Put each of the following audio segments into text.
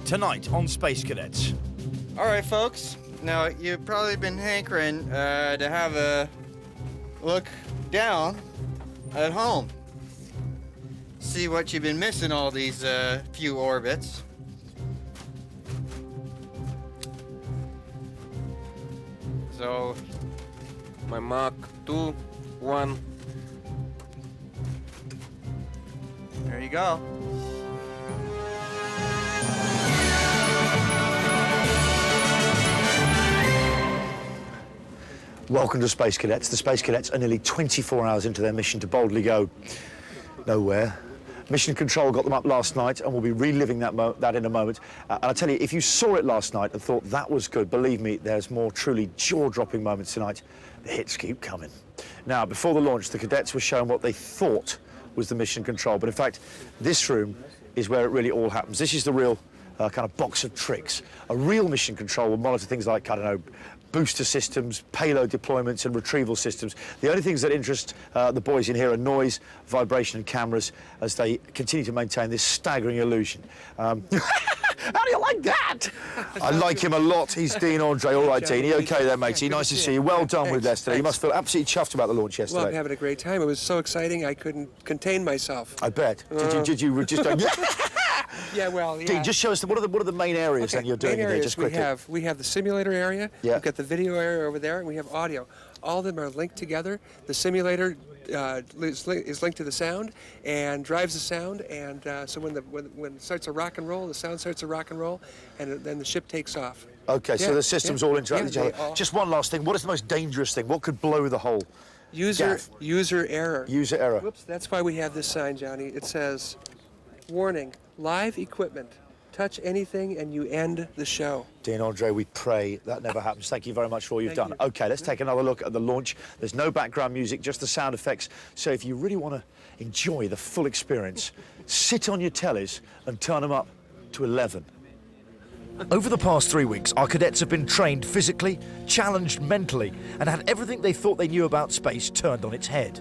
tonight on Space Cadets. All right, folks. Now, you've probably been hankering to have a look down at home. See what you've been missing all these few orbits. So, My Mark 2, 1. there you go. Welcome to Space Cadets. The Space Cadets are nearly 24 hours into their mission to boldly go nowhere. Mission Control got them up last night, and we'll be reliving that in a moment. And I tell you, if you saw it last night and thought that was good, believe me, there's more truly jaw-dropping moments tonight. The hits keep coming. Now, before the launch, the cadets were shown what they thought was the Mission Control, but in fact, this room is where it really all happens. This is the real kind of box of tricks. A real Mission Control will monitor things like, I don't know, booster systems, payload deployments and retrieval systems. The only things that interest the boys in here are noise, vibration and cameras as they continue to maintain this staggering illusion. How do you like that? I like him a lot. He's Dean Andre. All right, Dean. You okay there, matey? Nice to see you. Well done with yesterday. You must feel absolutely chuffed about the launch yesterday. Well, I'm having a great time. It was so exciting I couldn't contain myself. I bet. Did you just go... Yeah, well, yeah. Dean, just show us what are the main areas that you're doing in there, just quickly. We have the simulator area. Yeah. We've got the video area over there, and we have audio. All of them are linked together. The simulator is linked to the sound and drives the sound. And so when it starts to rock and roll, the sound starts to rock and roll, and then the ship takes off. Okay, so the systems all interact with each other. Just one last thing. What is the most dangerous thing? What could blow the whole? User error. User error. Whoops, that's why we have this sign, Johnny. It says, warning, live equipment. Touch anything and you end the show. Dean Andre, we pray that never happens. Thank you very much for all you've done. Okay, let's take another look at the launch. There's no background music, just the sound effects. So if you really want to enjoy the full experience, sit on your tellies and turn them up to 11. Over the past 3 weeks, our cadets have been trained physically, challenged mentally, and had everything they thought they knew about space turned on its head.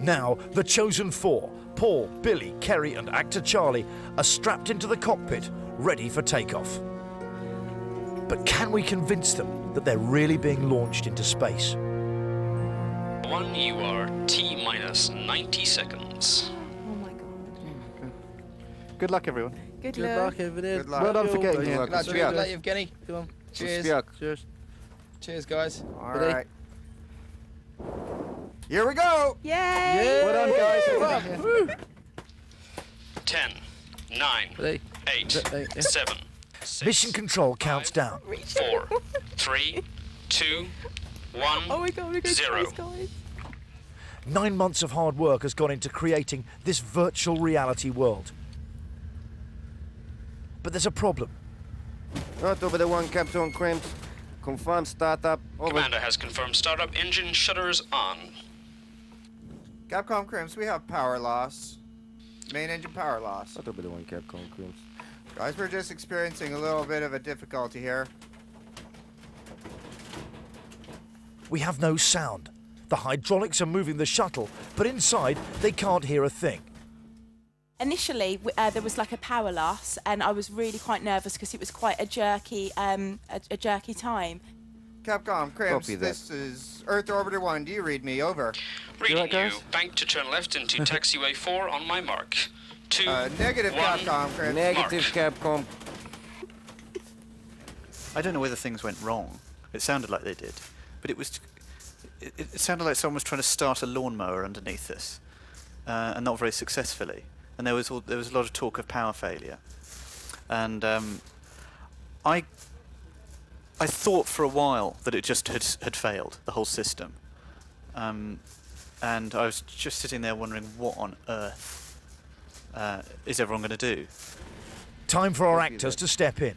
Now, the chosen four, Paul, Billy, Kerry and actor Charlie, are strapped into the cockpit, ready for takeoff. But can we convince them that they're really being launched into space? 1, you are T-minus 90 seconds. Oh my god. Good luck, everyone. Good luck. Good luck. Well done for getting here. Good luck, Evgeny. Come on. Cheers. Cheers. Cheers, guys. All right. Here we go. Yay! Well done, guys. Woo. 10, 9, Ready? 8, 7, 6, Mission Control counts down. 4, 3, 2, 1, Oh my god, we're going 0. to guys. 9 months of hard work has gone into creating this virtual reality world. But there's a problem. Not over the one, Captain Crimps. Confirm startup. Over. Commander has confirmed startup engine shutters on. Capcom Crimps, we have power loss. Main engine power loss. Not over the one, Capcom Crimps. Guys, we're just experiencing a little bit of a difficulty here. We have no sound. The hydraulics are moving the shuttle, but inside they can't hear a thing. Initially, there was like a power loss, and I was really quite nervous because it was quite a jerky time. Capcom Crimps, Copy that. this is Earth Orbiter 1. Do you read me? Over. Reading right, guys? you. Bank to turn left into taxiway 4 on my mark. 2, Negative 1. Capcom Crimps. Negative, Capcom. I don't know whether things went wrong. It sounded like they did, but it sounded like someone was trying to start a lawnmower underneath us, and not very successfully. And there was a lot of talk of power failure, and I thought for a while that it just had failed, the whole system, and I was just sitting there wondering what on earth is everyone going to do. Time for our actors to step in.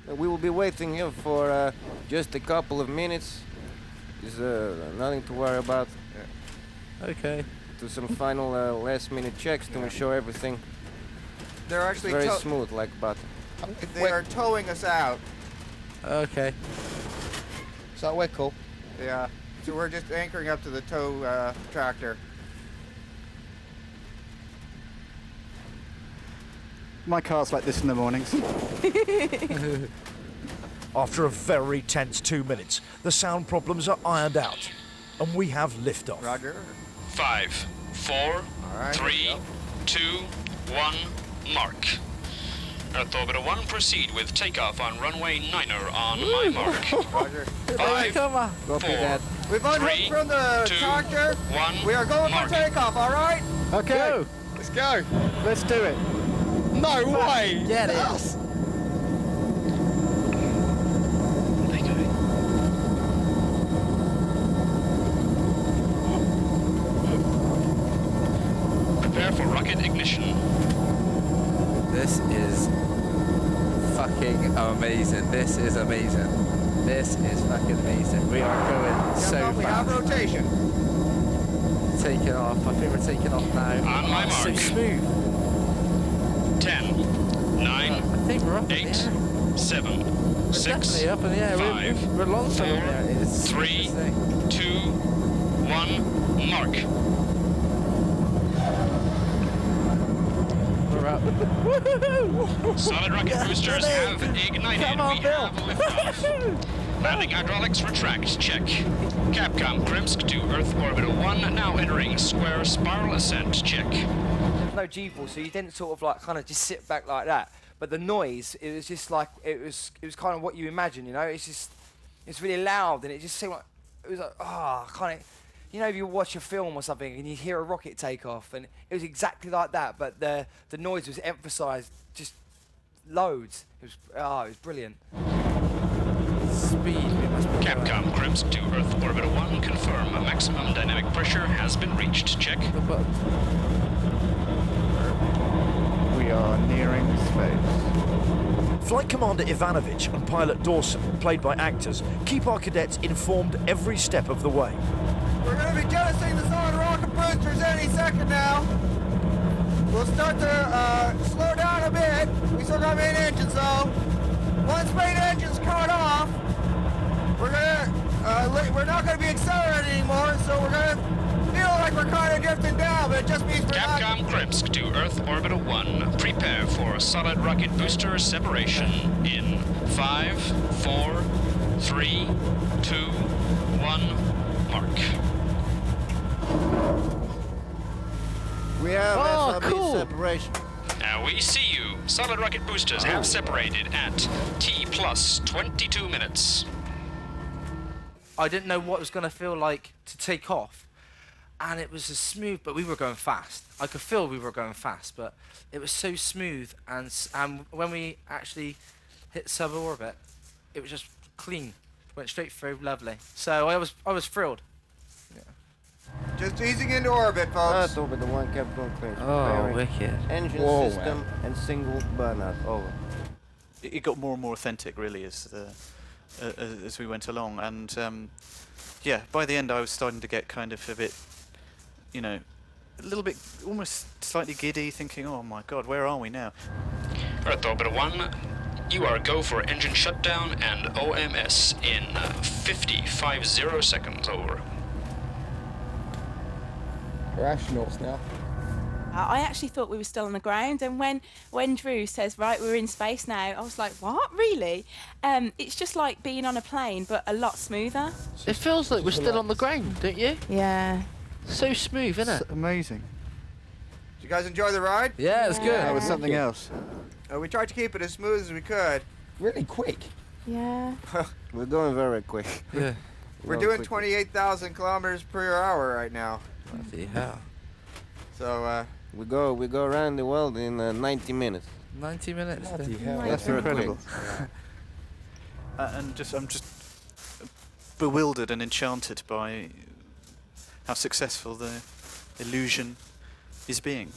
We will be waiting here for just a couple of minutes. There's nothing to worry about. Okay. Do some final last-minute checks to ensure everything They're actually very smooth like butter. they are towing us out. Okay. So we're cool. Yeah. So we're just anchoring up to the tow tractor. My car's like this in the mornings. After a very tense 2 minutes, the sound problems are ironed out, and we have liftoff. Roger. 5, 4, right, 3, 2, 1, mark. Earth Orbiter 1, proceed with takeoff on runway 9er on my mark. Roger. 5, Come on. 4, We've unhooked 3, from the 2, tractor. 1, We are going mark. for takeoff, all right? Okay, Go. Let's go. let's do it. No way. Get it. Prepare for rocket ignition. This is fucking amazing. This is amazing. This is fucking amazing. We are going so We have fast. rotation. Taking off. I think we're taking off now. On my So mark. smooth. 10, 9, I think we're up in 8, the air. 7, We're 6, definitely up in the air. 5, We're long time in 4, there. It's 3, 2, 1, mark. We're up. Woohoo! Solid rocket boosters have ignited. Come on, We Bill. have liftoff. Landing hydraulics retract. Check. Capcom Krimsk to Earth Orbiter 1, now entering square spiral ascent. Check. No G-force, so you didn't sort of like kind of just sit back like that. But the noise, it was just like it was kind of what you imagine, you know. It's really loud, and it just seemed like it was like kind of, you know, if you watch a film or something and you hear a rocket take off, and it was exactly like that. But the noise was emphasised just loads. It was brilliant. Speed. We must be Capcom Krimsk to Earth Orbiter 1, confirm maximum dynamic pressure has been reached. Check. the buttons. We are nearing space. Flight Commander Ivanovich and Pilot Dawson, played by actors, keep our cadets informed every step of the way. We're going to be jettisoning the solid rocket boosters any second now. We'll start to slow down a bit. We still got main engines though. Once main engines cut off, we're not going to be accelerating anymore, so we're going to feel like we're kind of drifting down, but it just means we're not... Capcom Krimsk to Earth Orbiter 1, prepare for solid rocket booster separation in 5, 4, 3, 2, 1, mark. We have Oh, SRB cool. separation. Now we see you. Solid rocket boosters have separated at T plus 22 minutes. I didn't know what it was going to feel like to take off, and it was as smooth, but we were going fast. I could feel we were going fast, but it was so smooth, and when we actually hit suborbit, it was just clean, went straight through, lovely. So I was thrilled. Just easing into orbit, folks. Earth Orbiter 1, Capcom Krimsk. Oh, Preparing wicked. Engine Whoa, system and single burnout. Over. It got more and more authentic, really, as we went along, and yeah, by the end I was starting to get kind of a bit, you know, a little bit, almost slightly giddy, thinking, oh my god, where are we now? Earth Orbiter 1, you are go for engine shutdown and OMS in 50 seconds, over. We're astronauts now. I actually thought we were still on the ground, and when Drew says, right, we're in space now, I was like, what, really? It's just like being on a plane, but a lot smoother. It feels like we're still on the ground, don't you? Yeah. So smooth, isn't it? It's amazing. Did you guys enjoy the ride? Yeah, it's good. That was something else. We tried to keep it as smooth as we could. Really quick. Yeah. We're going very quick. Yeah. We're Going doing quickly. 28,000 kilometers per hour right now. Bloody hell. So, We go around the world in 90 minutes. 90 minutes. That's Very incredible. And I'm just bewildered and enchanted by how successful the illusion is being.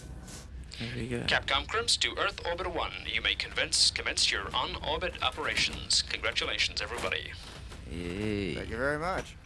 There we go. Capcom Krimsk to Earth Orbiter 1, you may commence your on-orbit operations. Congratulations, everybody. Yay. thank you very much.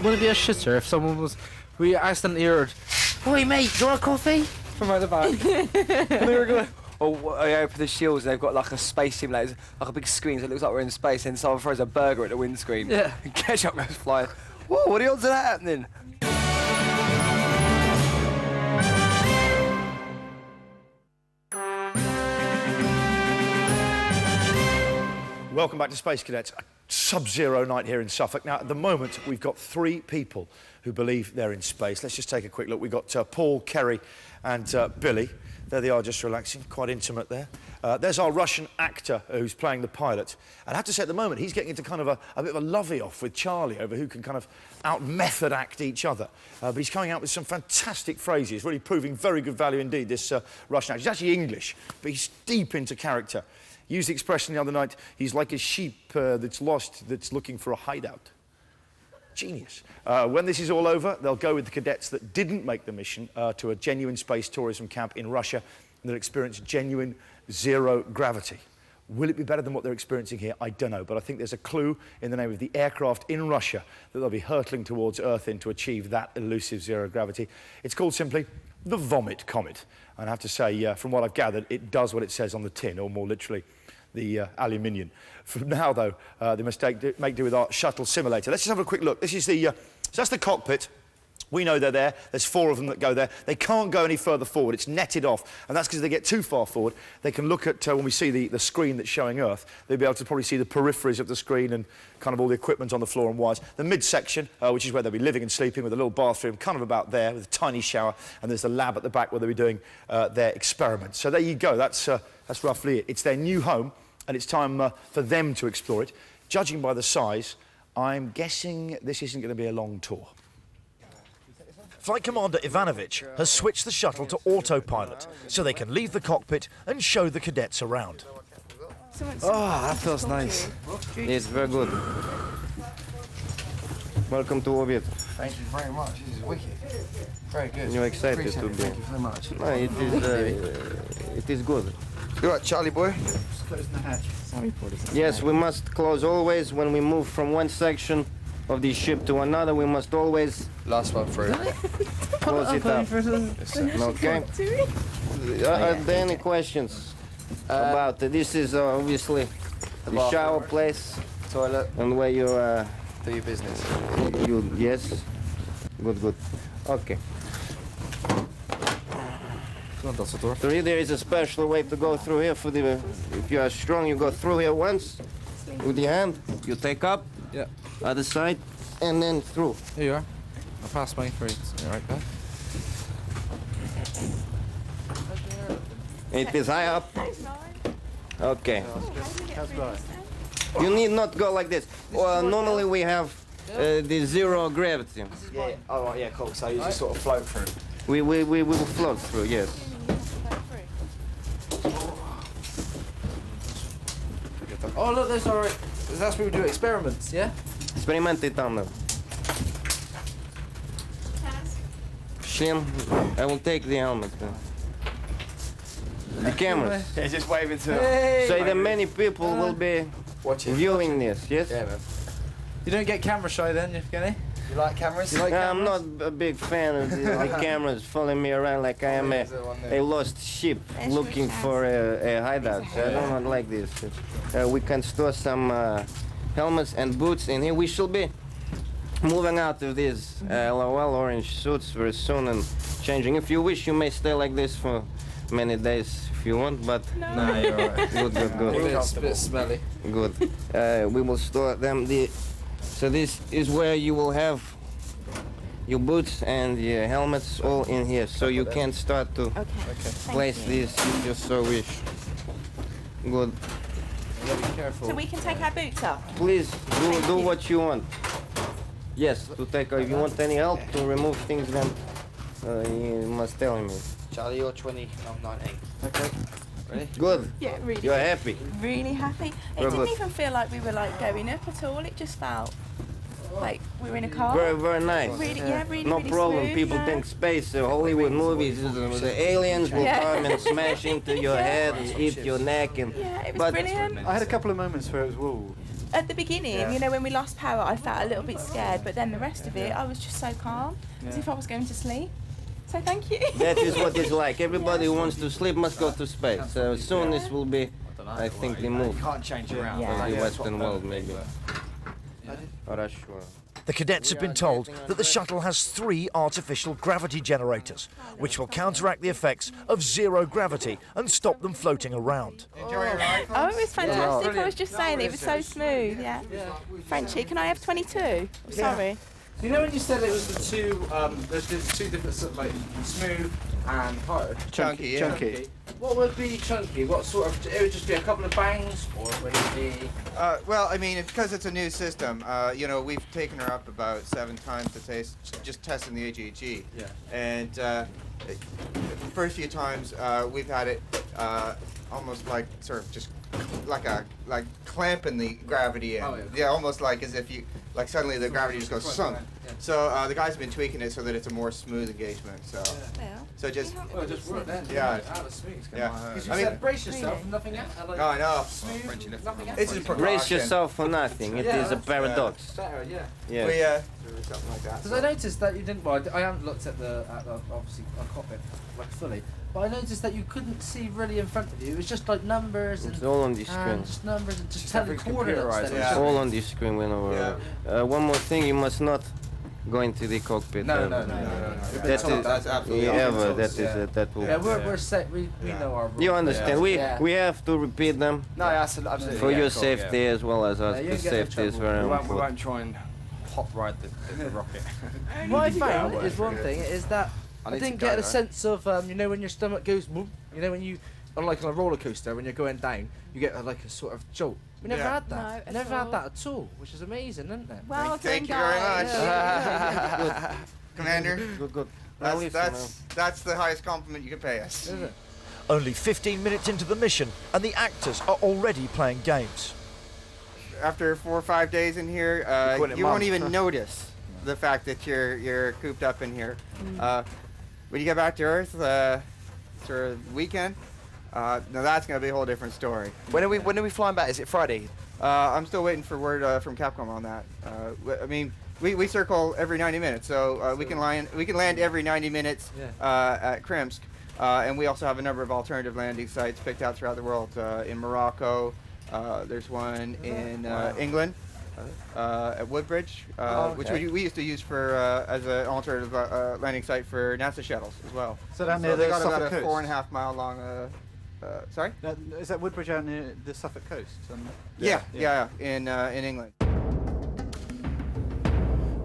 would it be a shitter if someone was... We accidentally heard, "Oi mate, do you want a coffee?" from out the back. And we were going... Or I open the shields, they've got like a space simulator, like a big screen, so it looks like we're in space, and someone throws a burger at the windscreen. Yeah. And ketchup goes flying. Whoa, what are the odds of that happening? Welcome back to Space Cadets. A sub-zero night here in Suffolk. Now, at the moment, we've got 3 people who believe they're in space. Let's just take a quick look. We've got Paul, Kerry and Billy. There they are, just relaxing, quite intimate there. There's our Russian actor who's playing the pilot. And I have to say, at the moment, he's getting into kind of a bit of a lovey-off with Charlie over who can kind of out-method act each other. But he's coming out with some fantastic phrases, really proving very good value indeed, this Russian actor. He's actually English, but he's deep into character. Used the expression the other night, he's like a sheep that's lost, that's looking for a hideout. Genius. When this is all over, they'll go with the cadets that didn't make the mission to a genuine space tourism camp in Russia and they'll experience genuine zero gravity. Will it be better than what they're experiencing here? I don't know, but I think there's a clue in the name of the aircraft in Russia that they'll be hurtling towards Earth in to achieve that elusive zero gravity. It's called simply the Vomit Comet. And I have to say, from what I've gathered, it does what it says on the tin, or more literally, the aluminium. From now, though, they must make do with our shuttle simulator. Let's just have a quick look. This is the, so that's the cockpit. We know they're there. There's 4 of them that go there. They can't go any further forward. It's netted off, and that's because they get too far forward. They can look at, when we see the screen that's showing Earth, they'll be able to probably see the peripheries of the screen and kind of all the equipment on the floor and wires. The midsection, which is where they'll be living and sleeping with a little bathroom, kind of about there, with a tiny shower, and there's the lab at the back where they'll be doing their experiments. So there you go. That's roughly it. It's their new home, and it's time for them to explore it. Judging by the size, I'm guessing this isn't going to be a long tour. Flight Commander Ivanovich has switched the shuttle to autopilot so they can leave the cockpit and show the cadets around. Oh, that feels nice. It's very good. Welcome to Orbit. Thank you very much. This is wicked. Very good. You're excited to be. Thank you very much. No, it is good. You right, Charlie boy? Just closing the hatch. Sorry, Yes, we must close always when we move from one section of the ship to another. We must always Last one through. close it up. Okay. Are there any questions about it? This is obviously the shower place, Toilet. and where you Do your business. yes. Good. Okay. Three, there is a special way to go through here for the. If you are strong, you go through here once with your hand. You take up. Yeah. Other side, and then through. Here you are. I'll pass mine for you. All right, back. It is high up. Okay. You need not go like this. Normally we have the zero gravity. Yeah. Oh, right, yeah, cool. So you just sort of float through. We will float through. Yes. Oh, look, there's all right. That's where we do experiments, yeah? Experimenty там. Шлем. I will take the helmet. The cameras. Yeah, just waving to So that many people will be viewing this. Yes. Yeah, man. You don't get camera shy then, Evgeny? You like cameras? You like I'm cameras? not a big fan of the cameras following me around like I am a lost sheep looking for a hideout. So I don't like this. We can store some helmets and boots in here. We shall be moving out of these LOL orange suits very soon and changing. If you wish, you may stay like this for many days if you want, but No, you're alright. Good. It's a bit smelly. Good. We will store them. So this is where you will have your boots and your helmets all in here. So you can start to place these if you so wish. Good. Yeah, be careful. So we can take our boots off. Please do what you want. Yes, to take. If you want any help to remove things, then you must tell me. Charlie, you're 20, I'm 19. Okay. Ready? Good. Yeah, really. You're happy. Really happy. It Very didn't good. even feel like we were like going up at all. It just felt like we were in a car. Very nice. Really, really, No really problem. smooth, People yeah. think space, Hollywood movies, the aliens will Yeah. come and smash into your head, eat your neck, and. Yeah, it was But brilliant. I had a couple of moments where it was, whoa. At the beginning, Yeah. you know, when we lost power, I felt a little bit scared, but then the rest of it, I was just so calm, as if I was going to sleep. So thank you. That is what it's like. Everybody who wants to sleep must go to space. So soon this will be, I think, removed. You can't change it around. Yeah. For the Western world, maybe. Or Russia. The cadets have been told that the shuttle has 3 artificial gravity generators, which will counteract the effects of zero gravity and stop them floating around. Enjoy your ride, folks. Oh, it was fantastic. Yeah. I was just saying, it was so smooth, yeah. Frenchie, can I have 22? Sorry. You know when you said it was the two, there's the two different sort of like smooth and hard? Chunky, yeah. Chunky. What would be chunky? What sort of, it would just be a couple of bangs, or would it be? Well, I mean, because it's a new system, you know, we've taken her up about 7 times to just testing the AGHE. Yeah. And the first few times, we've had it almost like sort of just like clamping the gravity in. Oh, yeah. Yeah, almost like as if you, like suddenly the gravity just goes sunk. Yeah. So the guys have been tweaking it so that it's a more smooth engagement. So, Well, so just, Well, it just worked then. Yeah. That was smooth. yeah. Because you I mean, said brace yourself, nothing else. Like, no, I know. smooth, nothing else. It's a precaution. Brace yourself for nothing. It Yeah, is a that's paradox. better, yeah. Yeah. We, something like that. Because I noticed that you didn't. Well, I haven't looked at the obviously a cockpit like fully, but I noticed that you couldn't see really in front of you. It was just like numbers and It's all on the screen. just numbers and just Just telling everything's coordinates. computerized, That it yeah. was All on the screen whenever. One more thing, you must not go into the cockpit. No, ever. no, no, no, no. That That's is absolutely yeah, awesome. ever. That is Yeah. that will. Yeah, we're set. We know our rules. You understand? Yeah. We have to repeat them No, absolutely. for yeah, your cool, safety yeah. as well as us. Yeah, you The don't get in safety is trouble. very We important. won't try and hot ride the rocket. What I found is one thing is that I I need to didn't go, get a though. sense of you know when your stomach goes boom, you know when you on like on a roller coaster when you're going down you get like a sort of jolt. We never Yeah. had that. No, We at never all. had that at all, which is amazing, isn't it? well Thank done, you very guys. much. Commander, Good, good. Now that's the highest compliment you can pay us. Is it? Only 15 minutes into the mission, and the actors are already playing games. After 4 or 5 days in here, quit it, you won't Mum. even notice the fact that you're cooped up in here. When you get back to Earth, for the weekend, now that's going to be a whole different story. When are we flying back? Is it Friday? I'm still waiting for word from Capcom on that. I mean, we circle every 90 minutes, so we can land every 90 minutes at Krimsk, and we also have a number of alternative landing sites picked out throughout the world. In Morocco, there's one in England at Woodbridge, which we used to use for as an alternative landing site for NASA shuttles as well. So down near they the got about Suffolk a coast. 4.5 mile long. Sorry? Is that Woodbridge out near the Suffolk coast? Yeah, in England.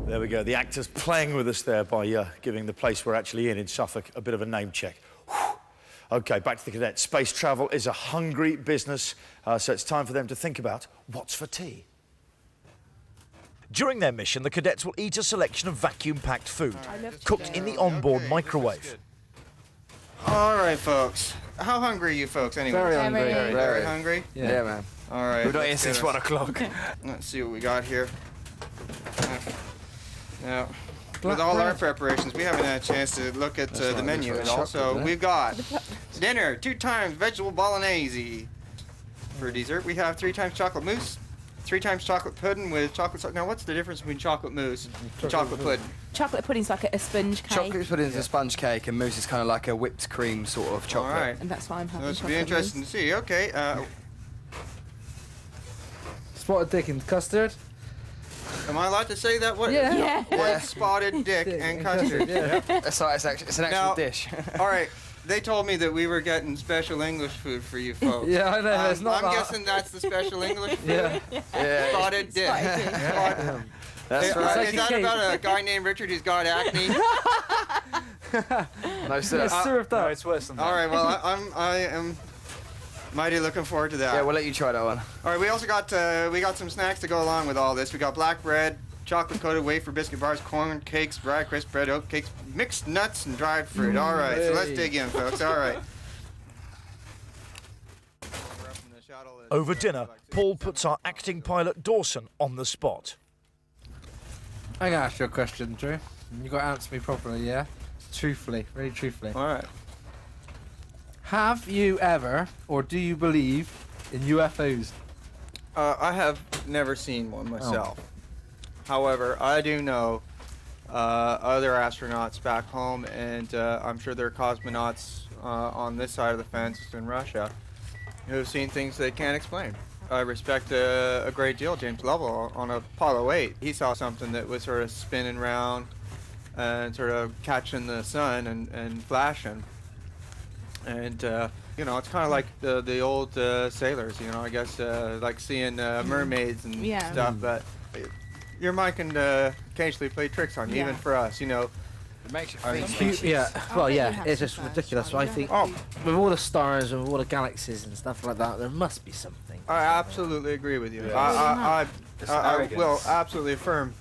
There we go. The actors playing with us there by giving the place we're actually in Suffolk a bit of a name check. Whew. OK, back to the cadets. Space travel is a hungry business, so it's time for them to think about what's for tea. During their mission, the cadets will eat a selection of vacuum-packed food, I love cooked in the onboard microwave. All right, folks. How hungry are you folks anyway? Very hungry. Very hungry? Yeah, man. All right. We're not here let's since get 1 us- o'clock. Let's see what we got here. Now, with all our preparations, we haven't had a chance to look at the menu at all. So we've got dinner, 2 times vegetable bolognese. For dessert, we have 3 times chocolate mousse, 3 times chocolate pudding with chocolate sauce. Now, what's the difference between chocolate mousse and chocolate pudding? Chocolate pudding's like a sponge cake. Chocolate pudding is a sponge cake, and mousse is kind of like a whipped cream sort of chocolate. All right. And that's why I'm So having this will be chocolate interesting mousse. to see. Okay. Spotted dick and custard. Am I allowed to say that? What? Yeah. Yeah. White spotted dick and custard. Yeah. It's an actual Now- dish. All right. They told me that we were getting special English food for you folks. Yeah, I know. It's not I'm that. guessing that's the special English food. Yeah. Yeah. Spotted dick. Spotted dick. Spot- That's Is right. that about a guy named Richard who's got acne? No, sir. Served up. it's worse than that. All right. Well, I am mighty looking forward to that. Yeah, we'll let you try that one. All right. We also got some snacks to go along with all this. We got black bread, chocolate coated wafer biscuit bars, corn cakes, dry crisp bread, oat cakes, mixed nuts, and dried fruit. All right. So let's dig in, folks. All right. Over dinner, Paul puts our acting pilot Dawson on the spot. I'm gonna ask you a question, Drew. You got to answer me properly, yeah? Truthfully, really truthfully. All right. Have you ever, or do you believe in UFOs? I have never seen one myself. However, I do know other astronauts back home, and I'm sure there are cosmonauts on this side of the fence in Russia who have seen things they can't explain. I respect a great deal James Lovell on Apollo 8. He saw something that was sort of spinning around and sort of catching the sun and flashing. And, you know, it's kind of like the old sailors, you know, I guess, like seeing mermaids and stuff. But your mind can occasionally play tricks on you, even for us, you know. It makes you think. Yeah, well, yeah, it's just ridiculous. I think with all the stars and all the galaxies and stuff like that, there must be something. I absolutely agree with you. I will absolutely affirm.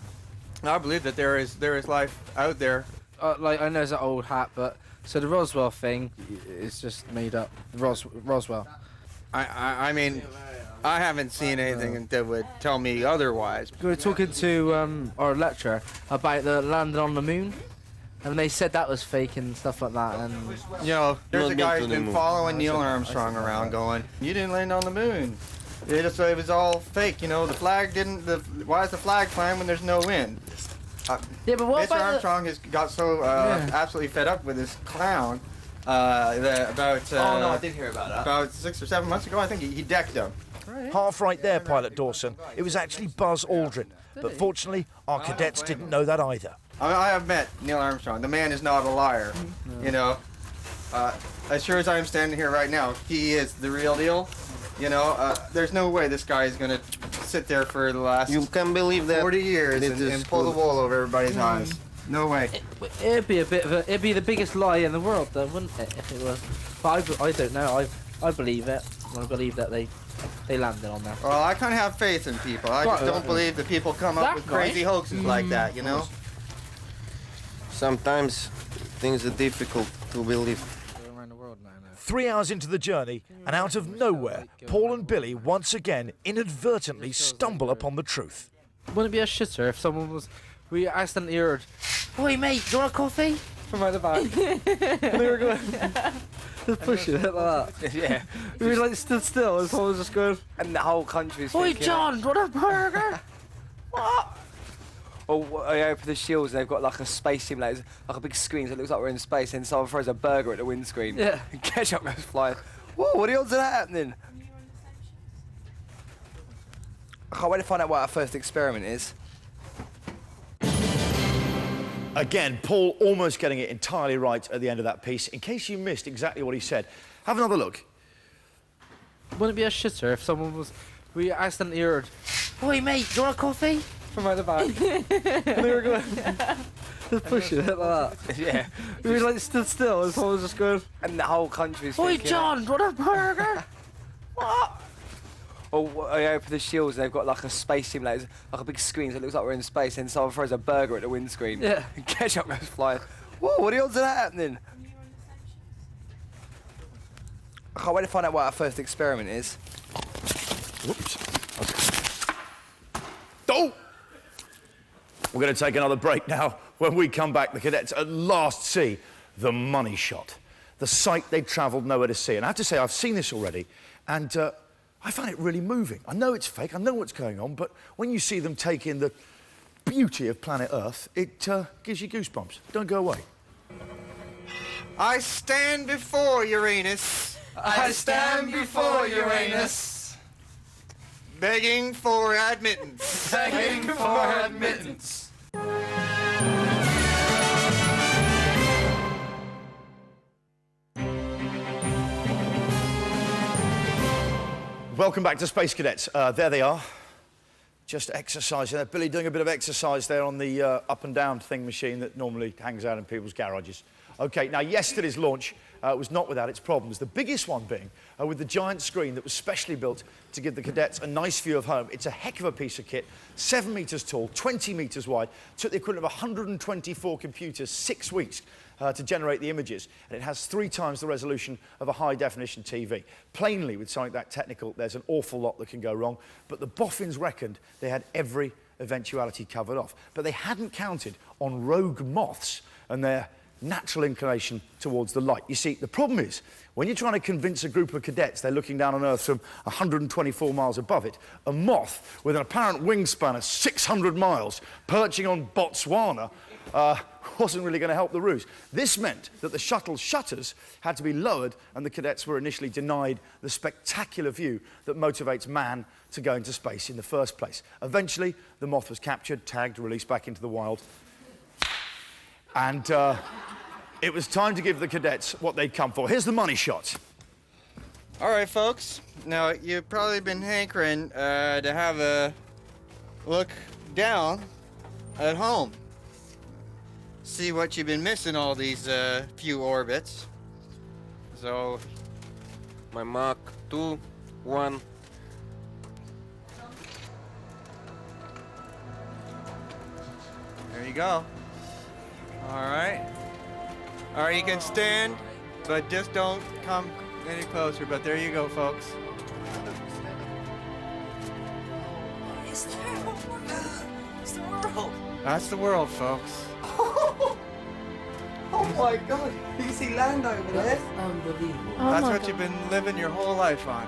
I believe that there is life out there. Like, I know it's an old hat, but so the Roswell thing is just made up. Roswell. I mean, I haven't seen anything that would tell me otherwise. We were talking to our lecturer about the landing on the moon, and they said that was fake and stuff like that. And you know, there's a guy who's been following Neil Armstrong around, going, "You didn't land on the moon. It was all fake. You know, the flag didn't. Why is the flag flying when there's no wind?" Yeah, but what Mr. Armstrong has got so absolutely fed up with this clown about. Oh no, I did hear about that. About 6 or 7 months ago, I think he decked him. Half right there, Pilot Dawson. It was actually Buzz Aldrin. But fortunately, our cadets didn't know that either. I have met Neil Armstrong. The man is not a liar. You know, as sure as I'm standing here right now, he is the real deal. You know, there's no way this guy is going to sit there for the last you can believe that 40 years and pull the wool over everybody's eyes. No way. It'd be it'd be the biggest lie in the world, though, wouldn't it? If it was. But I don't know. I believe it. I believe that they landed on there. Well, I kind of have faith in people. I just don't believe that people come up with crazy hoaxes like that, you know? Sometimes things are difficult to believe. 3 hours into the journey, and out of nowhere, Paul and Billy once again inadvertently stumble upon the truth. Wouldn't it be a shitter if someone was... We accidentally heard, "Oi mate, do you want a coffee?" from out the back. And they were going... just pushing it like that. Yeah. We were like stood still and someone was just going... And the whole country's "Oi thinking, John, do you want a burger?" What? Or I open the shields and they've got like a space simulator, like a big screen so it looks like we're in space, and someone throws a burger at the windscreen. Yeah. And ketchup goes flying. Whoa, what are the odds of that happening? I can't wait to find out what our first experiment is. Again, Paul almost getting it entirely right at the end of that piece. In case you missed exactly what he said, have another look. Wouldn't it be a shitter if someone was... We accidentally heard, "Oi mate, do you want a coffee?" from out the back. And they were going... just pushing it like that. Yeah. We were like stood still and someone was just going... And the whole country's "Oi thinking, John, do you want a burger?" What? Or I open the shields and they've got like a space simulator, like a big screen so it looks like we're in space, and someone throws a burger at the windscreen. Yeah. And ketchup goes flying. Whoa, what are the odds of that happening? I can't wait to find out what our first experiment is. Whoops. Oh! We're going to take another break now. When we come back, the cadets at last see the money shot, the sight they'd travelled nowhere to see. And I have to say, I've seen this already, and I find it really moving. I know it's fake, I know what's going on, but when you see them take in the beauty of planet Earth, it gives you goosebumps. Don't go away. I stand before Uranus. I stand before Uranus, begging for admittance. begging for admittance. Welcome back to Space Cadets. There they are, just exercising there. Billy doing a bit of exercise there on the up and down thing machine that normally hangs out in people's garages. OK, now yesterday's launch was not without its problems, the biggest one being with the giant screen that was specially built to give the cadets a nice view of home. It's a heck of a piece of kit, 7 metres tall, 20 metres wide, took the equivalent of 124 computers 6 weeks to generate the images, and it has 3 times the resolution of a high-definition TV. Plainly, with something that technical, there's an awful lot that can go wrong, but the boffins reckoned they had every eventuality covered off. But they hadn't counted on rogue moths and their natural inclination towards the light. You see, the problem is, when you're trying to convince a group of cadets they're looking down on Earth from 124 miles above it, a moth with an apparent wingspan of 600 miles perching on Botswana wasn't really going to help the ruse. This meant that the shuttle's shutters had to be lowered, and the cadets were initially denied the spectacular view that motivates man to go into space in the first place. Eventually, the moth was captured, tagged, released back into the wild, and it was time to give the cadets what they'd come for. Here's the money shot. All right, folks. Now, you've probably been hankering to have a look down at home. See what you've been missing all these few orbits. So, My Mark 2, 1. there you go. All right. All right, you can stand, but just don't come any closer. But there you go, folks. It's the world. That's the world, folks. Oh my god, you can see land over there. Unbelievable. That's what you've been living your whole life on.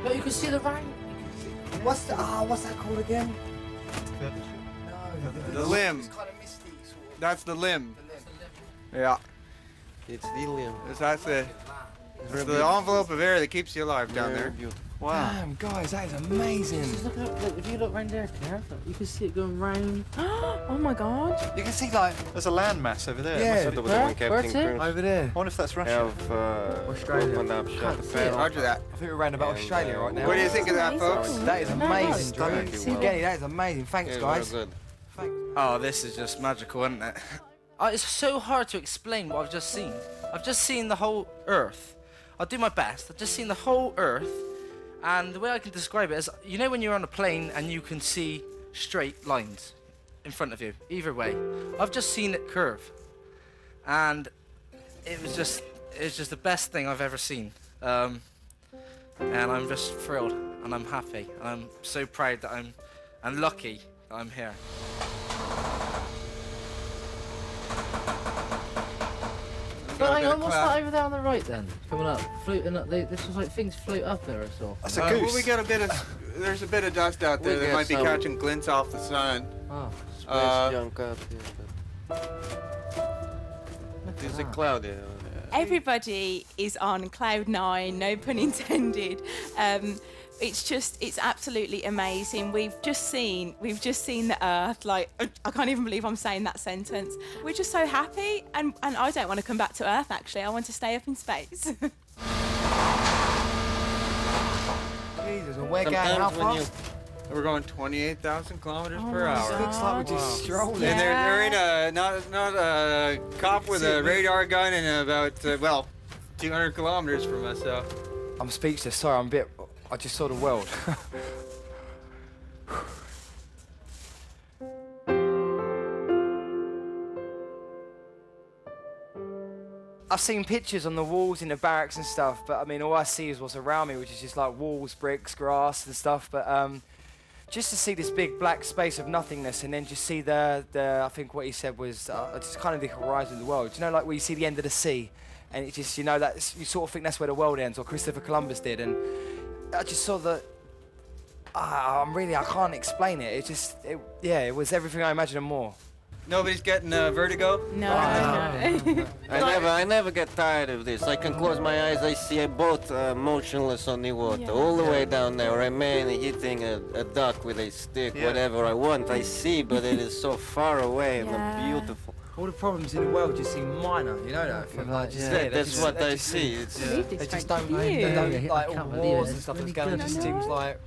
But you can see the rain. What's that called again? The limb. That's the limb. Yeah. It's the limb. That's the envelope of air that keeps you alive down there. Wow. Damn, guys, that is amazing. Just look up, look, if you look round there, Claire, you can see it going round. Oh my god. You can see, like... There's a landmass over there. Yeah, where's it? over there. I wonder if that's Russia. Australia. Roger that. I think we're around about Australia right now. What do you think of that, folks? That is amazing, Drew. Amazing. Genny, that is amazing. Thanks, guys. Good. Thanks. Oh, this is just magical, isn't it? It's so hard to explain what I've just seen. I've just seen the whole Earth. I'll do my best. I've just seen the whole Earth, and the way I can describe it is, you know when you're on a plane and you can see straight lines in front of you, either way. I've just seen it curve, and it was just the best thing I've ever seen. And I'm just thrilled, and I'm happy, and I'm so proud that I'm lucky that I'm here. But hang on, what's that over there on the right then? Coming up, floating up. This was like things float up there or so. That's a goose. Well, we got a bit of. There's a bit of dust out there that might be catching glints off the sun. Oh. Space junk out here. There's a cloud there. Everybody is on cloud nine, no pun intended. It's absolutely amazing. We've just seen the Earth. Like, I can't even believe I'm saying that sentence. We're just so happy, and I don't want to come back to Earth. Actually, I want to stay up in space. Jesus, and we're going how fast? We're going 28,000 kilometers per hour. It looks like we're just strolling. And they're in a not a cop with a radar gun and about 200 kilometers from us. So I'm speechless. Sorry, I just saw the world. I've seen pictures on the walls in the barracks and stuff, but I mean, all I see is what's around me, which is just like walls, bricks, grass and stuff. But just to see this big black space of nothingness, and then just see the I think what he said was just kind of the horizon of the world. You know, like where you see the end of the sea, and it just, you know, that you sort of think that's where the world ends, or Christopher Columbus did, and I just saw that. I can't explain it. It was everything I imagined and more. nobody's getting vertigo. No. I never get tired of this. I can close my eyes. I see a boat motionless on the water, all the way down there. A man hitting a duck with a stick, whatever I want. I see, but it is so far away and beautiful. All the problems in the world just seem minor, you know that? From like, that's what I see. They just don't like all the wars and stuff that's going on. It just seems like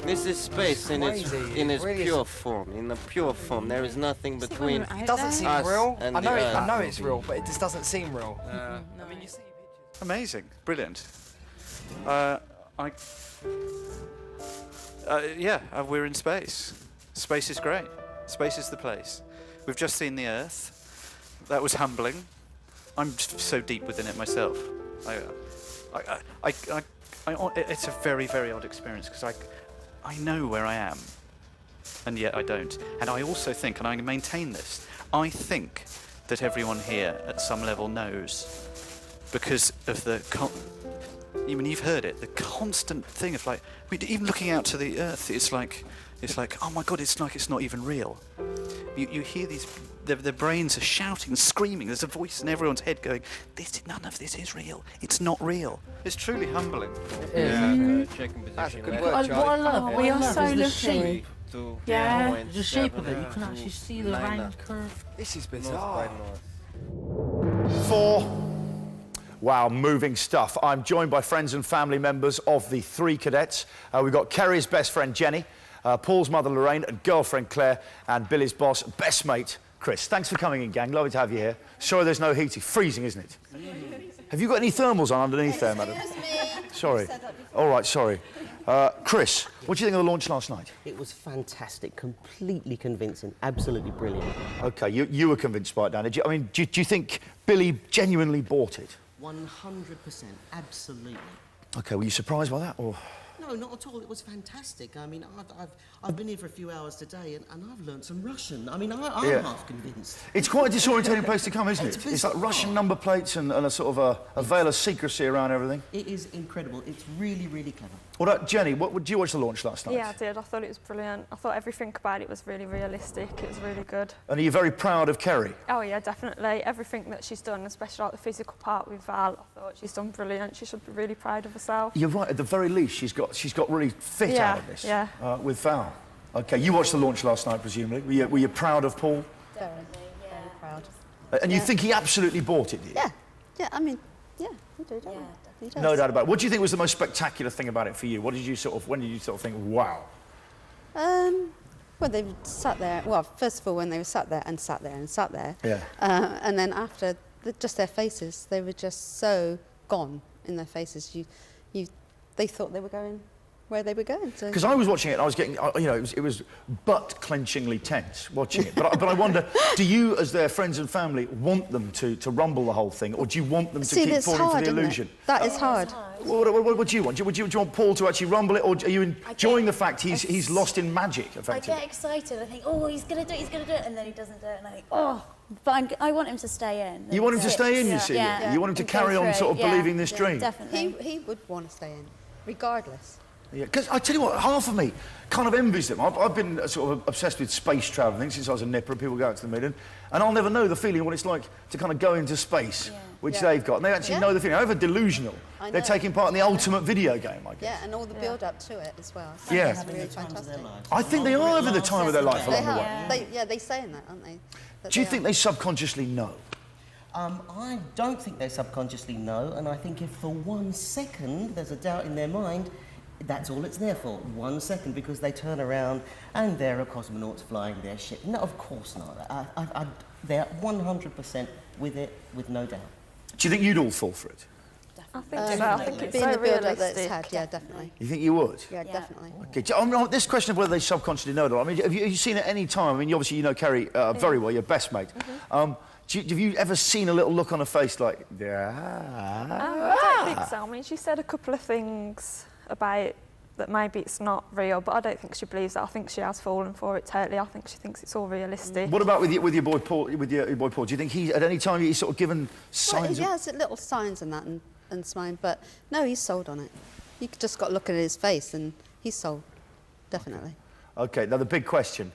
this is space in its really pure form. In a pure form, there is nothing between. It doesn't seem us real. and I know the it's real, but it just doesn't seem real. I mean, you see pictures. Amazing, brilliant. We're in space. Space is great. Space is the place. We've just seen the Earth. That was humbling. I'm just so deep within it myself. It's a very, very odd experience because I know where I am, and yet I don't. And I also think, and I maintain this, I think that everyone here at some level knows, because of the you've heard it, the constant thing of like, I mean, even looking out to the earth, it's like, oh my God, it's like it's not even real. You hear these, their brains are shouting, screaming. There's a voice in everyone's head going, none of this is real. It's not real. It's truly humbling. Checking position. That's a good left. work, What I love, we what I are love so is the lucky. shape. Yeah. The shape of it, you can actually see the round curve. This is bizarre. 4. Wow, moving stuff. I'm joined by friends and family members of the 3 cadets. We've got Kerry's best friend, Jenny, Paul's mother, Lorraine, and girlfriend, Claire, and Billy's boss, best mate, Chris. Thanks for coming in, gang. Lovely to have you here. Sorry there's no heating. Freezing, isn't it? Have you got any thermals on underneath there, madam? Sorry. All right, sorry. Chris, what do you think of the launch last night? It was fantastic, completely convincing, absolutely brilliant. OK, you were convinced by it, Dan. Do you think Billy genuinely bought it? 100%, absolutely. OK, were you surprised by that, or...? No, not at all. It was fantastic. I mean, I've been here for a few hours today, and I've learnt some Russian. I mean, I'm half convinced. It's quite a disorientating place to come, isn't it? It's like Russian number plates and a sort of a veil of secrecy around everything. It is incredible. It's really, really clever. What about Jenny? Did you watch the launch last night? Yeah, I did. I thought it was brilliant. I thought everything about it was really realistic. It was really good. And are you very proud of Kerry? Oh yeah, definitely. Everything that she's done, especially like the physical part with Val, I thought she's done brilliant. She should be really proud of herself. You're right. At the very least, she's got really fit out of this. Yeah. With Val. OK, you watched the launch last night, presumably. Were you proud of Paul? Very proud. And you think he absolutely bought it, did you? Yeah, I mean, yeah, he did. Yeah, he does. No doubt about it. What do you think was the most spectacular thing about it for you? When did you sort of think, wow? Well, they sat there. Well, first of all, when they were sat there and sat there and sat there. Yeah. And then after, just their faces, they were just so gone in their faces. They thought they were going where they were going. Because I was watching it, I was getting, it was butt-clenchingly tense watching it. But I wonder, do you, as their friends and family, want them to rumble the whole thing, or do you want them to keep falling for the illusion? That is hard. What do you want? Do you want Paul to actually rumble it, or are you enjoying the fact he's lost in magic, effectively? I get excited. I think, oh, he's going to do it, and then he doesn't do it, and I think, oh. But I want him to stay in. You want him to stay in, you see? Yeah. You want him to carry on sort of believing this dream? Definitely. He would want to stay in, regardless. Yeah, because I tell you what, half of me kind of envies them. I've been sort of obsessed with space travelling since I was a nipper, and people go out to the moon, and I'll never know the feeling of what it's like to kind of go into space, which they've got. And they actually know the feeling. However delusional, they're taking part in the ultimate video game, I guess. Yeah, and all the build-up to it as well. Yeah. That's really fantastic. I think they are having the time of their life along the way. They say in that, aren't they? Do you think they subconsciously know? I don't think they subconsciously know, and I think if for 1 second there's a doubt in their mind, that's all it's there for, 1 second, because they turn around and there are cosmonauts flying their ship. No, of course not. They're 100% with it, with no doubt. Do you think you'd all fall for it? I think so. I think it's being so the build-up that it's realistic. had, yeah, definitely. You think you would? Yeah, definitely. Okay. I mean, this question of whether they subconsciously know, I mean, have you seen it any time? I mean, obviously you know Kerry very well, your best mate. Have you ever seen a little look on her face like, I don't think so. I mean, she said a couple of things about that maybe it's not real, but I don't think she believes that. I think she has fallen for it totally. I think she thinks it's all realistic. What about with your boy Paul? Do you think he, at any time, he's sort of given signs? Well, he has little signs and that and smiling, but no, he's sold on it. You just got to look at his face, and he's sold, definitely. Okay. Now the big question,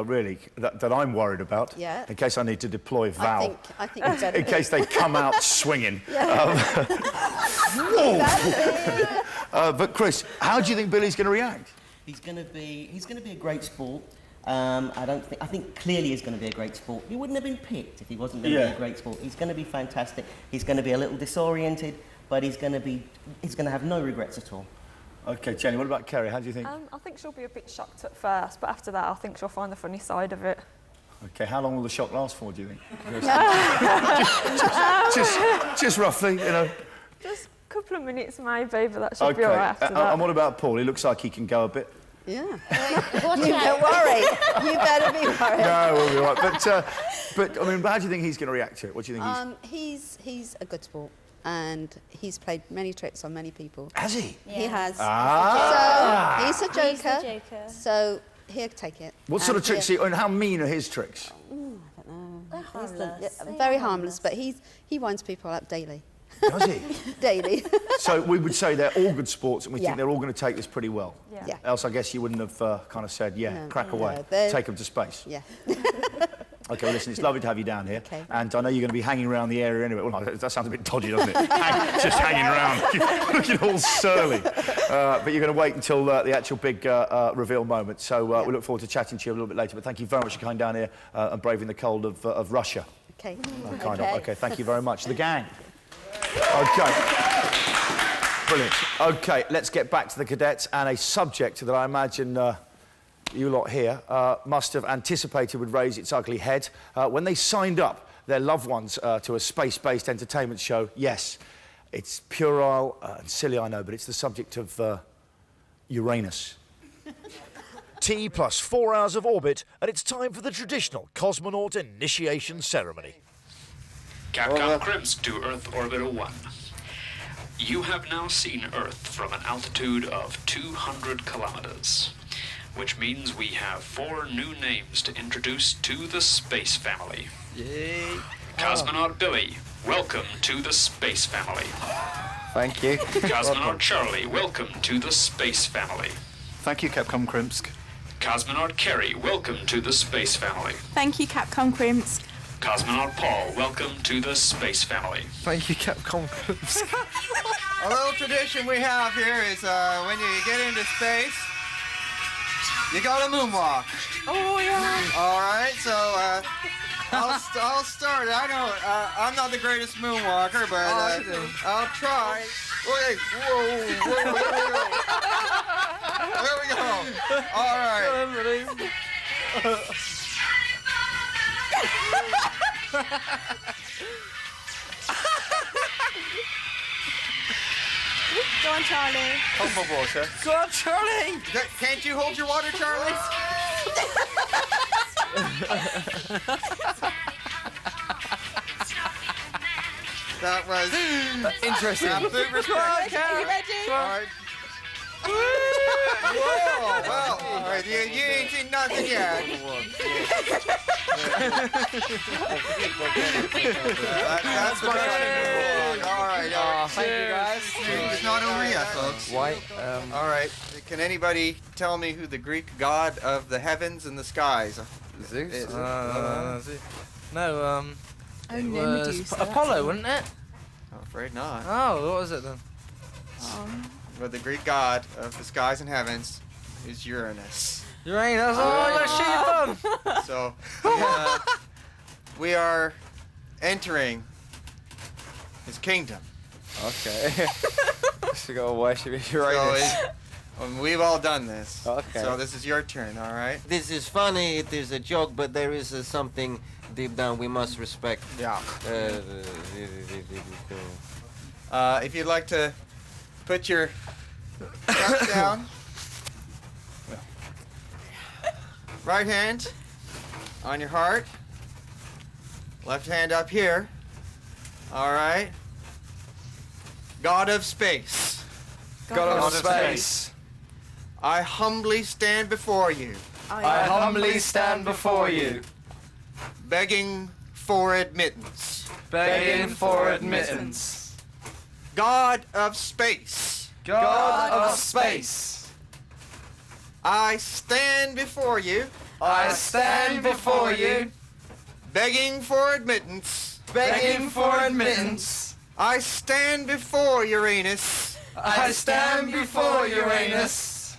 really, that I'm worried about, in case I need to deploy Val, I think you better in case they come out swinging. But Chris, how do you think Billy's going to react? He's going to be a great sport. I think clearly he's going to be a great sport. He wouldn't have been picked if he wasn't going to be a great sport. He's going to be fantastic. He's going to be a little disoriented, but he's going to have no regrets at all. Okay, Jenny, what about Kerry? How do you think? I think she'll be a bit shocked at first, but after that I think she'll find the funny side of it. Okay, how long will the shock last for, do you think? just roughly, Just a couple of minutes maybe, but that should be all right after that. And what about Paul? He looks like he can go a bit. Yeah. You don't worry. You better be worried. No, we'll be all right. But I mean, how do you think he's going to react to it? What do you think he's a good sport, and he's played many tricks on many people. Has he? Yeah. He has. Ah. So he's a joker. So he'll take it. What sort of tricks? And how mean are his tricks? I don't know. Very harmless, but he winds people up daily. Does he? Daily. So we would say they're all good sports, and we Yeah. think they're all going to take this pretty well. Yeah. Else, I guess you wouldn't have kind of said, yeah, No. crack away, No, take them to space. Yeah. Okay, well, listen, it's lovely to have you down here. Okay. And I know you're going to be hanging around the area anyway. Well, no, that sounds a bit dodgy, doesn't it? Just hanging around, looking all surly. But you're going to wait until the actual big reveal moment. So we look forward to chatting to you a little bit later. But thank you very much for coming down here and braving the cold of Russia. Okay. Okay, thank you very much. The gang. Okay. Brilliant. Okay, let's get back to the cadets and a subject that I imagine you lot here must have anticipated would raise its ugly head. When they signed up their loved ones to a space-based entertainment show, yes, it's puerile and silly, I know, but it's the subject of Uranus. T plus 4 hours of orbit, and it's time for the traditional cosmonaut initiation ceremony. Capcom Krimsk to Earth Orbiter 1. You have now seen Earth from an altitude of 200 kilometers, which means we have 4 new names to introduce to the space family. Yay! Cosmonaut Billy, welcome to the space family. Thank you. Cosmonaut Charlie, welcome to the space family. Thank you, Capcom Krimsk. Cosmonaut Kerry, welcome to the space family. Thank you, Capcom Krimsk. Cosmonaut Paul, welcome to the space family. Thank you, Capcom Krimsk. A little tradition we have here is when you get into space, you go to moonwalk. Oh, yeah. All right, so I'll start. I know I'm not the greatest moonwalker, but I'll try. Okay, whoa, there we go. All right. Go on, Charlie. Hold my water. Go on, Charlie! Can't you hold your water, Charlie? That was interesting. Absolute respect. Are you ready? All right. Whoa, well, all right, you ain't seen nothing yet. That's the beginning. All right. Thank you, guys. It's not over yet, folks. Why? All right. Can anybody tell me who the Greek god of the heavens and the skies Zeus? is? No, Oh, it no, was Medusa. Apollo, wasn't it? I'm afraid not. Oh, what was it then? But the Greek god of the skies and heavens is Uranus. Uranus. Oh, let's shoot them. So we are entering his kingdom. Okay. So go worship Uranus. We've all done this. Okay. So this is your turn, all right? This is funny, it is a joke, but there is something deep down we must respect. Yeah. If you'd like to put your cup down. Right hand on your heart. Left hand up here. All right. God of space. God of space. I humbly stand before you. I humbly stand before you. Begging for admittance. Begging for admittance. God of space. God of space. I stand before you. I stand before you. Begging for admittance. Begging for admittance. I stand before Uranus. I stand before Uranus.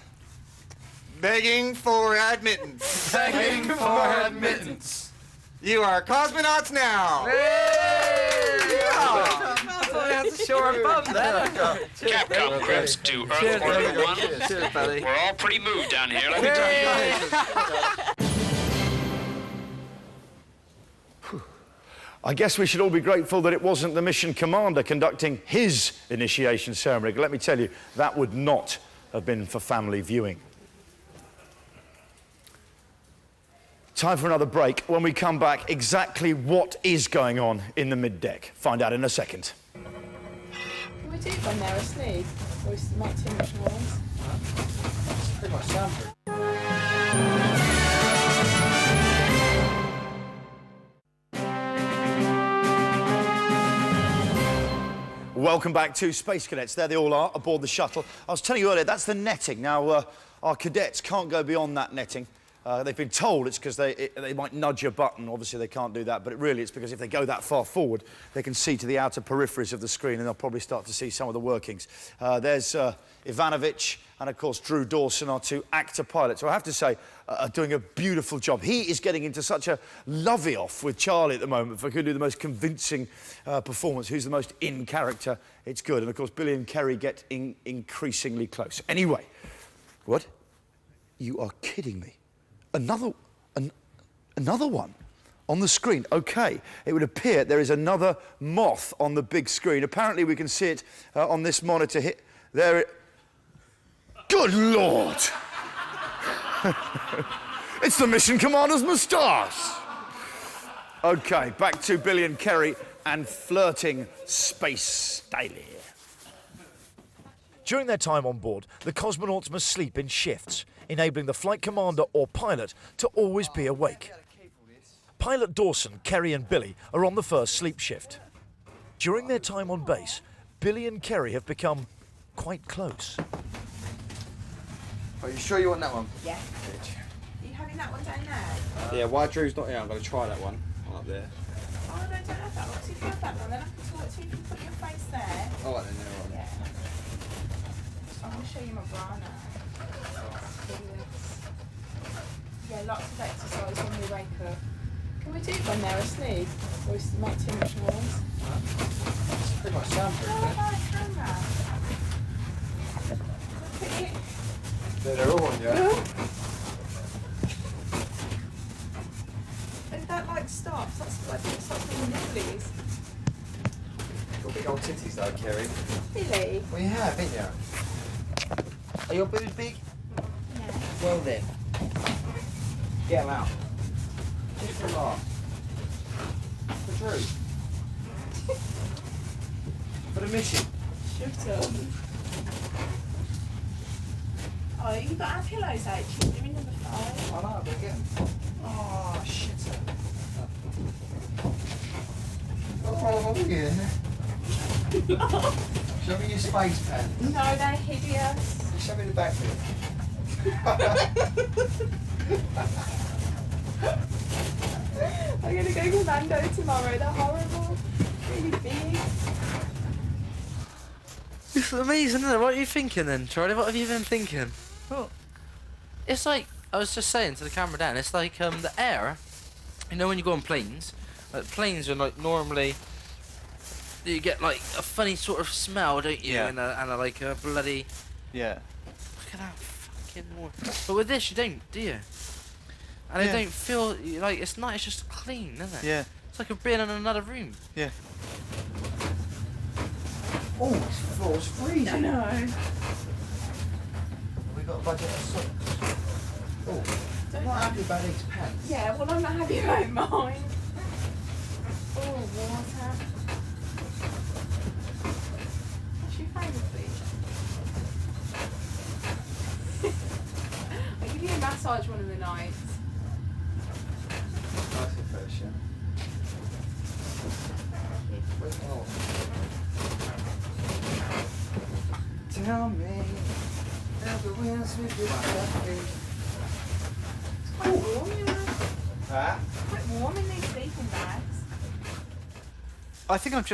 Begging for admittance. Begging for admittance. You are cosmonauts now. Capcom Krimsk to Earth Orbiter 1. Cheers, buddy. We're all pretty moved down here, let me tell you. I guess we should all be grateful that it wasn't the mission commander conducting his initiation ceremony. Let me tell you, that would not have been for family viewing. Time for another break. When we come back, exactly what is going on in the mid-deck. Find out in a second. Can we do when they're asleep? Or is it not too much noise? Pretty much soundproof. welcome back to Space Cadets. There they all are, aboard the shuttle. I was telling you earlier, that's the netting. Now, our cadets can't go beyond that netting. They've been told it's because they might nudge a button. Obviously, they can't do that, but really it's because if they go that far forward, they can see to the outer peripheries of the screen, and they'll probably start to see some of the workings. There's Ivanovic and, of course, Drew Dawson, our two actor pilots, who I have to say are doing a beautiful job. He is getting into such a lovey-off with Charlie at the moment for who can do the most convincing performance, who's the most in character. It's good. And, of course, Billy and Kerry get increasingly close. Anyway, what? You are kidding me. Another one on the screen. OK, it would appear there is another moth on the big screen. Apparently we can see it on this monitor here. There it... Good Lord! It's the mission commander's moustache! OK, back to Billy and Kerry and flirting space daily. During their time on board, the cosmonauts must sleep in shifts, enabling the flight commander or pilot to always be awake. Pilot Dawson, Kerry and Billy are on the first sleep shift. During their time on base, Billy and Kerry have become quite close. Are you sure you want that one? Yeah. Are you having that one down there? Yeah, while Drew's not here, I'm going to try that one up there. Oh, no, don't have that one. So if you have that one, then I can talk to you if you put your face there. Oh, right then, yeah. Yeah. So I'm going to show you my bra now. Yeah, lots of exercise when we wake up. Can we do it when they're asleep? Or is it make too much noise? It's pretty much soundproof. Oh, my camera. Look at it. They're all on, yeah? And that like stops. That's like it stops being nibblies. Got big old titties though, Kerry. Really? Well, you have, haven't you? Are your boobs big? Yeah. Well then. Get them out. Just for a laugh. For Drew. For the mission. Shut up. Oh, you've got our pillows out, you're doing number 5. I know, but again. Oh, shit. Oh, yeah. Show me your space pants. No, they're hideous. Show me the back bit. I'm going to go commando tomorrow, they're horrible. Really big. It's amazing, isn't it? What are you thinking then, Charlie? What have you been thinking? Well, it's like, I was just saying to the camera down, it's like the air, you know when you go on planes, like planes are like normally, you get like a funny sort of smell, don't you? Yeah. And a like a bloody... Yeah. Look at that fucking water. But with this you don't, do you? And Yeah. it don't feel, like, it's not, it's just clean, isn't it? Yeah. It's like I've been in another room. Yeah. Oh, this floor's freezing. I know. Have we got a budget of socks? Oh, I'm not happy about these pants. Yeah, well I'm not happy about mine. Oh, water. What's your favourite, please? I'll give you a massage one of the nights. Nice impression. Oh. Tell me, that the wind sweeps your feet. It's quite warm, you know. Huh? It's quite warm in these sleeping bags. I think I'm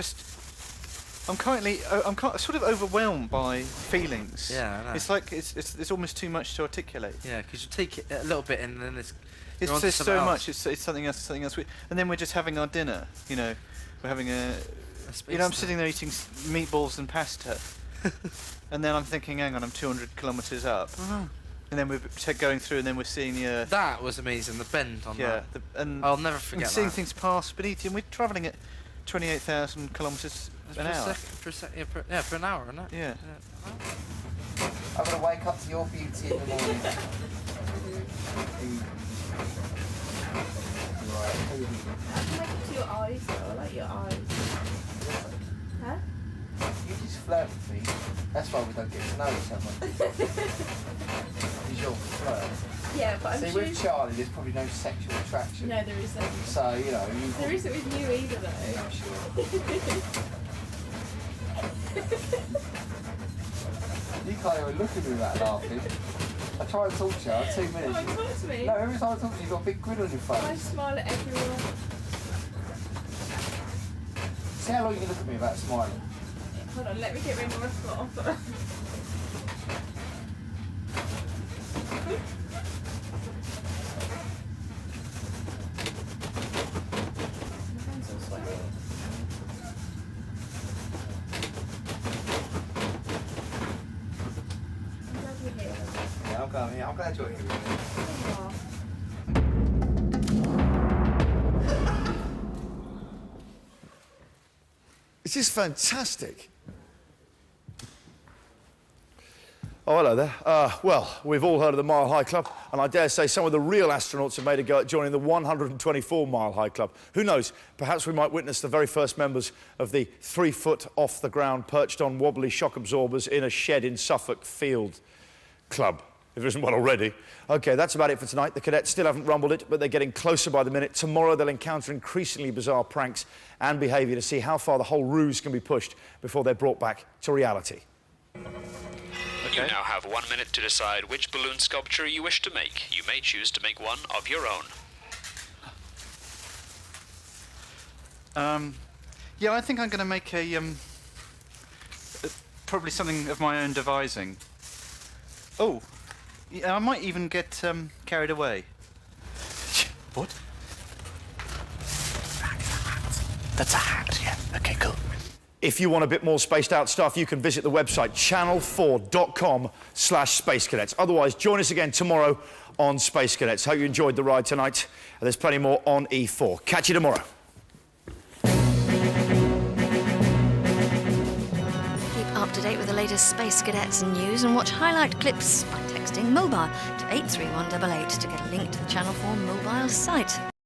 currently, I'm sort of overwhelmed by feelings. Yeah, I know. It's like, it's almost too much to articulate. Yeah, because you take it a little bit and then it's... It's you're on to just something so else. much, it's something else, something else. And then we're just having our dinner, you know. We're having a you know, I'm sitting there eating meatballs and pasta. And then I'm thinking, hang on, I'm 200 kilometres up. And then we're going through and then we're seeing the Earth. That was amazing, the bend on yeah, that. and I'll never forget and seeing that. things pass beneath you. And we're travelling at 28,000 kilometres an hour. For an hour, isn't it? Yeah. I'm going to wake up to your beauty in the morning. I can wake up to your eyes though, I like your eyes. Huh? You just flirt with me. That's why we don't get to know each other. Because you're flirt. Yeah, but I'm See, sure... with Charlie, there's probably no sexual attraction. No, there isn't. So, you know... There isn't with you either, though. I'm sure. You can't even look at me without laughing. I try and talk to you, 2 minutes. Come on, talk to me. No, every time I talk to you, you've got a big grin on your face. I smile at everyone. See how long you can look at me without smiling? Hold on, let me get rid of my spot. Yeah, I'm glad you're here. It's just fantastic. Oh, hello there. Well, we've all heard of the Mile High Club, and I dare say some of the real astronauts have made a go at joining the 124 Mile High Club. Who knows? Perhaps we might witness the very first members of the 3-foot off-the-ground, perched on wobbly shock absorbers in a shed in Suffolk Field Club, if there isn't one already. OK, that's about it for tonight. The cadets still haven't rumbled it, but they're getting closer by the minute. Tomorrow they'll encounter increasingly bizarre pranks and behaviour to see how far the whole ruse can be pushed before they're brought back to reality. You now have 1 minute to decide which balloon sculpture you wish to make. You may choose to make one of your own. Yeah, I think I'm going to make probably something of my own devising. Oh, yeah, I might even get carried away. What? That's a hat, yeah. OK, cool. If you want a bit more spaced out stuff, you can visit the website channel4.com/Space Cadets. Otherwise, join us again tomorrow on Space Cadets. Hope you enjoyed the ride tonight. There's plenty more on E4. Catch you tomorrow. Keep up to date with the latest Space Cadets news and watch highlight clips by texting MOBILE to 83188 to get a link to the Channel 4 mobile site.